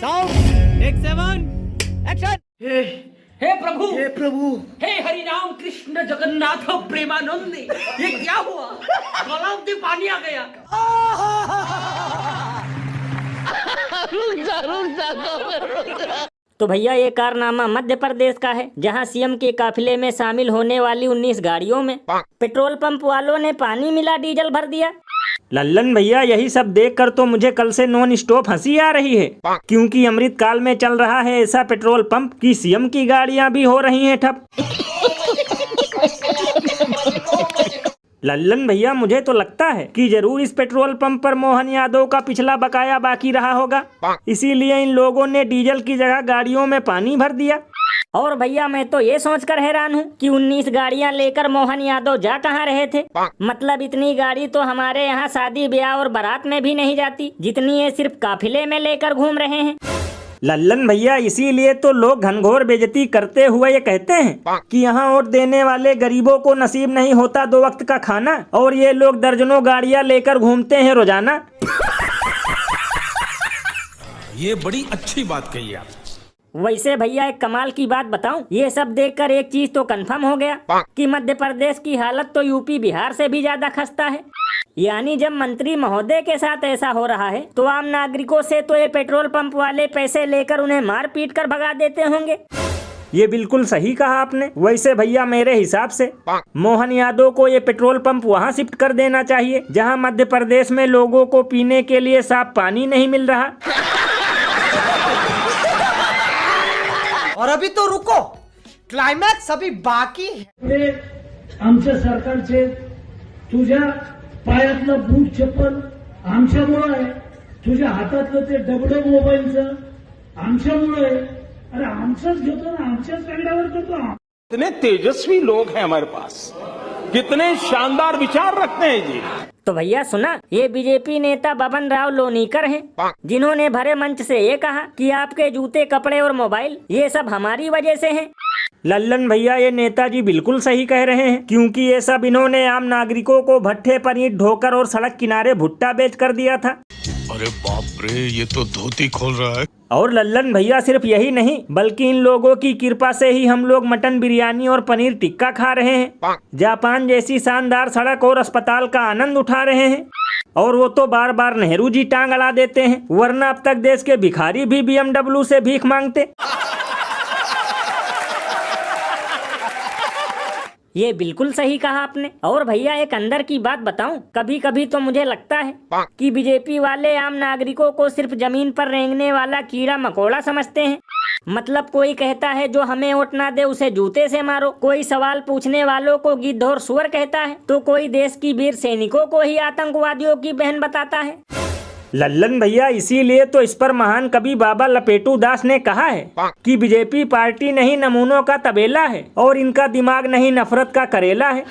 Sound take 7 action. हे प्रभु, हे प्रभु, हे हरि राम कृष्ण जगन्नाथ प्रेमानंद, ये क्या हुआ? तालाब में पानी आ गया। तो भैया ये कारनामा मध्य प्रदेश का है, जहां सीएम के काफिले में शामिल होने वाली 19 गाड़ियों में पेट्रोल पंप वालों ने पानी मिला डीजल भर दिया। लल्लन भैया, यही सब देखकर तो मुझे कल से नॉन स्टॉप हंसी आ रही है, क्योंकि अमृत काल में चल रहा है ऐसा पेट्रोल पंप कि सीएम की गाड़ियां भी हो रही हैं ठप। लल्लन भैया, मुझे तो लगता है कि जरूर इस पेट्रोल पंप पर मोहन यादव का पिछला बकाया बाकी रहा होगा, इसीलिए इन लोगों ने डीजल की जगह गाड़ियों में पानी भर दिया। और भैया मैं तो ये सोचकर हैरान हूँ कि 19 गाड़ियाँ लेकर मोहन यादव जा कहाँ रहे थे। मतलब इतनी गाड़ी तो हमारे यहाँ शादी ब्याह और बारात में भी नहीं जाती, जितनी ये सिर्फ काफिले में लेकर घूम रहे हैं। लल्लन भैया, इसीलिए तो लोग घनघोर बेइज्जती करते हुए ये कहते हैं कि यहाँ वोट देने वाले गरीबों को नसीब नहीं होता 2 वक्त का खाना, और ये लोग दर्जनों गाड़ियाँ लेकर घूमते हैं रोजाना। ये बड़ी अच्छी बात कही आप। वैसे भैया एक कमाल की बात बताऊं, ये सब देखकर एक चीज तो कंफर्म हो गया कि मध्य प्रदेश की हालत तो यूपी बिहार से भी ज्यादा खस्ता है। यानी जब मंत्री महोदय के साथ ऐसा हो रहा है तो आम नागरिकों से तो ये पेट्रोल पंप वाले पैसे लेकर उन्हें मार पीट कर भगा देते होंगे। ये बिल्कुल सही कहा आपने। वैसे भैया मेरे हिसाब से मोहन यादव को ये पेट्रोल पंप वहाँ शिफ्ट कर देना चाहिए जहाँ मध्य प्रदेश में लोगों को पीने के लिए साफ पानी नहीं मिल रहा। और अभी तो रुको, क्लायमॅक्स अभी बाकी है। आमच्या सरकारचे तुझ्या पायातलं बूट चप्पल आमच्यामुळं आहे, तुझ्या हातातलं ते डबडं मोबाईलचं आमच्यामुळं आहे। अरे आमचंच घेतो ना, आमच्याच रगड्यावर करतो। कितने तेजस्वी लोग हैं हमारे पास, कितने शानदार विचार रखते हैं जी। तो भैया सुना, ये बीजेपी नेता बबन राव लोनीकर हैं, जिन्होंने भरे मंच से ये कहा कि आपके जूते, कपड़े और मोबाइल ये सब हमारी वजह से हैं। लल्लन भैया, ये नेताजी बिल्कुल सही कह रहे हैं, क्योंकि ये सब इन्होंने आम नागरिकों को भट्ठे पर ईंट ढोकर और सड़क किनारे भुट्टा बेच कर दिया था। अरे बाप रे, ये तो धोती खोल रहा है। और लल्लन भैया, सिर्फ यही नहीं बल्कि इन लोगों की कृपा से ही हम लोग मटन बिरयानी और पनीर टिक्का खा रहे हैं, जापान जैसी शानदार सड़क और अस्पताल का आनंद उठा रहे हैं। और वो तो बार बार नेहरू जी टांग अड़ा देते हैं, वरना अब तक देश के भिखारी भी BMW से भीख मांगते। ये बिल्कुल सही कहा आपने। और भैया एक अंदर की बात बताऊं, कभी कभी तो मुझे लगता है कि बीजेपी वाले आम नागरिकों को सिर्फ जमीन पर रेंगने वाला कीड़ा मकोड़ा समझते हैं। मतलब कोई कहता है जो हमें वोट ना दे उसे जूते से मारो, कोई सवाल पूछने वालों को गिद्ध और सुअर कहता है, तो कोई देश की वीर सैनिकों को ही आतंकवादियों की बहन बताता है। लल्लन भैया, इसीलिए तो इस पर महान कवि बाबा लपेटू दास ने कहा है कि बीजेपी पार्टी नहीं नमूनों का तबेला है और इनका दिमाग नहीं नफरत का करेला है।